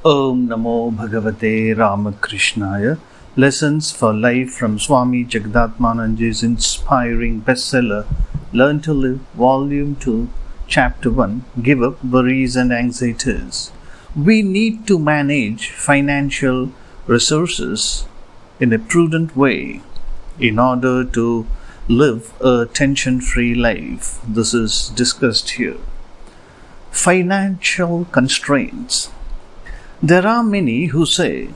Om Namo Bhagavate Ramakrishnaya. Lessons for Life from Swami Jagadatmananji's inspiring bestseller, Learn to Live, Volume 2, Chapter 1, Give Up Worries and Anxieties. We need to manage financial resources in a prudent way in order to live a tension-free life. This is discussed here. Financial constraints. There are many who say,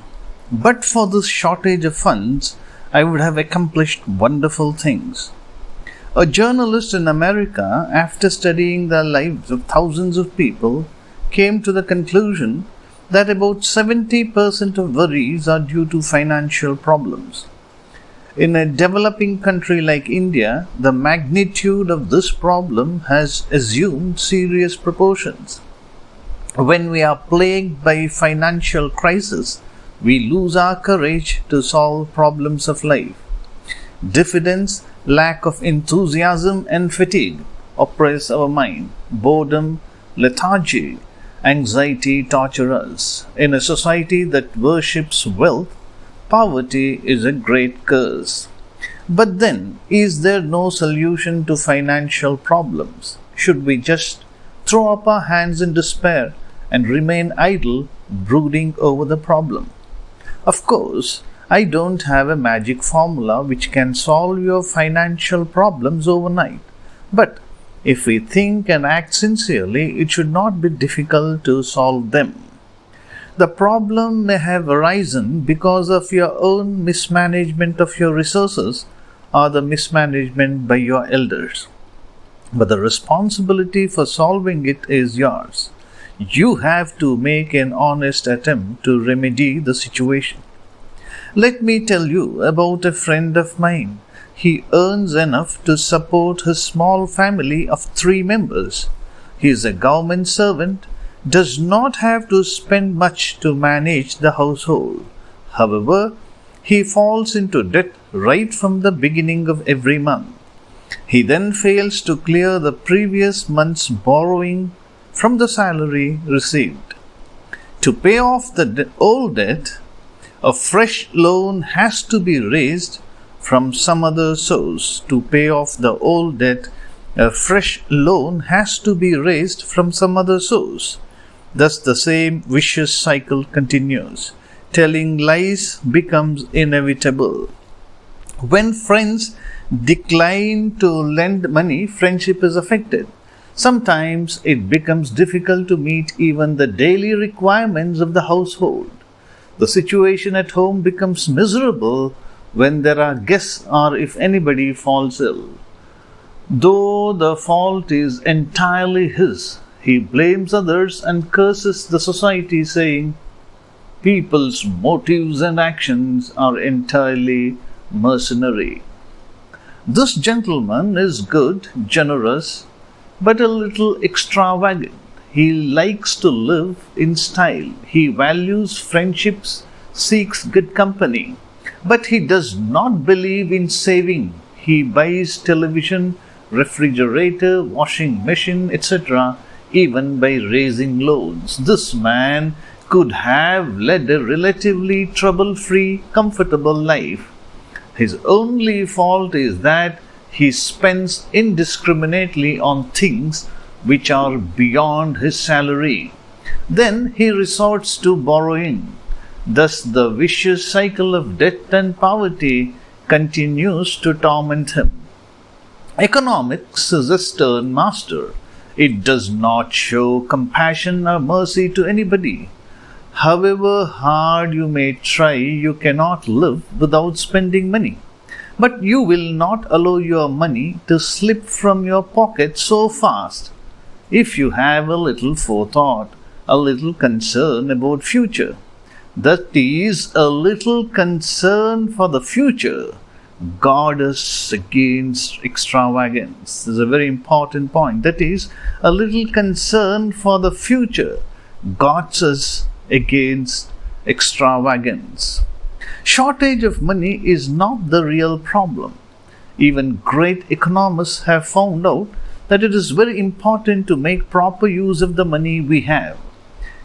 but for this shortage of funds, I would have accomplished wonderful things. A journalist in America, after studying the lives of thousands of people, came to the conclusion that about 70% of worries are due to financial problems. In a developing country like India, the magnitude of this problem has assumed serious proportions. When we are plagued by financial crisis, we lose our courage to solve problems of life. Diffidence, lack of enthusiasm and fatigue oppress our mind. Boredom, lethargy, anxiety torture us. In a society that worships wealth, poverty is a great curse. But then, is there no solution to financial problems? Should we just throw up our hands in despair and remain idle, brooding over the problem? Of course, I don't have a magic formula which can solve your financial problems overnight. But if we think and act sincerely, it should not be difficult to solve them. The problem may have arisen because of your own mismanagement of your resources or the mismanagement by your elders. But the responsibility for solving it is yours. You have to make an honest attempt to remedy the situation. Let me tell you about a friend of mine. He earns enough to support his small family of 3 members. He is a government servant, does not have to spend much to manage the household. However, he falls into debt right from the beginning of every month. He then fails to clear the previous month's borrowing from the salary received. To pay off the old debt, a fresh loan has to be raised from some other source. To pay off the old debt, a fresh loan has to be raised from some other source. Thus the same vicious cycle continues. Telling lies becomes inevitable. When friends decline to lend money, friendship is affected. Sometimes it becomes difficult to meet even the daily requirements of the household. The situation at home becomes miserable when there are guests or if anybody falls ill. Though the fault is entirely his, he blames others and curses the society, saying, "People's motives and actions are entirely mercenary." This gentleman is good, generous, but a little extravagant. He likes to live in style. He values friendships, seeks good company. But he does not believe in saving. He buys television, refrigerator, washing machine, etc., even by raising loans. This man could have led a relatively trouble-free, comfortable life. His only fault is that he spends indiscriminately on things which are beyond his salary. Then he resorts to borrowing. Thus the vicious cycle of debt and poverty continues to torment him. Economics is a stern master. It does not show compassion or mercy to anybody. However hard you may try, you cannot live without spending money. But you will not allow your money to slip from your pocket so fast. If you have a little forethought, a little concern about future, that is, a little concern for the future, guard us against extravagance. This is a very important point. That is, a little concern for the future guards us against extravagance. Shortage of money is not the real problem. Even great economists have found out that it is very important to make proper use of the money we have.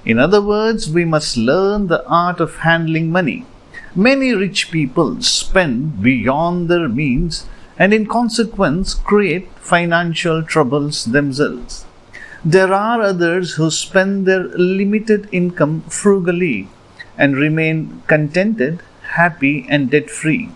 In other words, we must learn the art of handling money. Many rich people spend beyond their means and in consequence create financial troubles themselves. There are others who spend their limited income frugally and remain contented, happy and debt-free.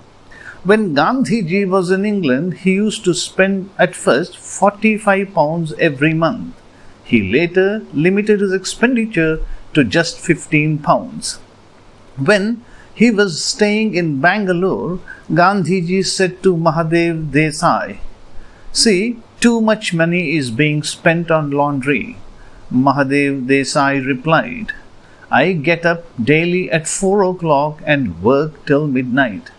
When Gandhiji was in England, he used to spend at first 45 pounds every month. He later limited his expenditure to just 15 pounds. When he was staying in Bangalore, Gandhiji said to Mahadev Desai, "See, too much money is being spent on laundry." Mahadev Desai replied, "I get up daily at 4 o'clock and work till midnight."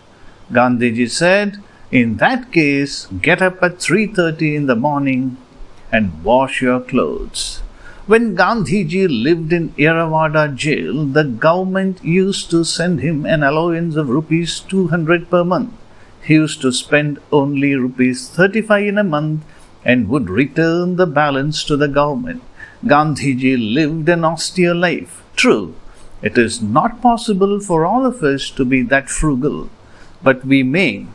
Gandhiji said, "In that case, get up at 3:30 in the morning and wash your clothes." When Gandhiji lived in Yerawada jail, the government used to send him an allowance of rupees 200 per month. He used to spend only rupees 35 in a month and would return the balance to the government. Gandhiji lived an austere life. True, it is not possible for all of us to be that frugal, but we may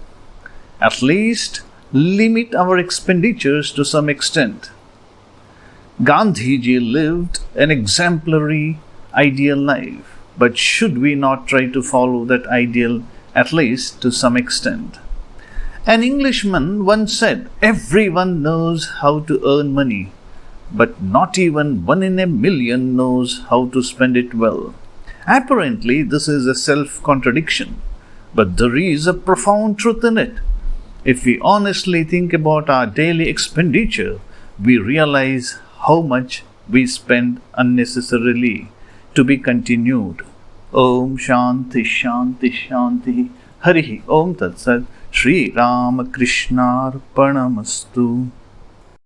at least limit our expenditures to some extent. Gandhiji lived an exemplary, ideal life, but should we not try to follow that ideal at least to some extent? An Englishman once said, "Everyone knows how to earn money, but not even 1 in a million knows how to spend it well." Apparently, this is a self-contradiction, but there is a profound truth in it. If we honestly think about our daily expenditure, we realize how much we spend unnecessarily. To be continued. Om Shanti Shanti Shanti. Harihi Om Tat Sat. Shri Ramakrishna Arpanamastu.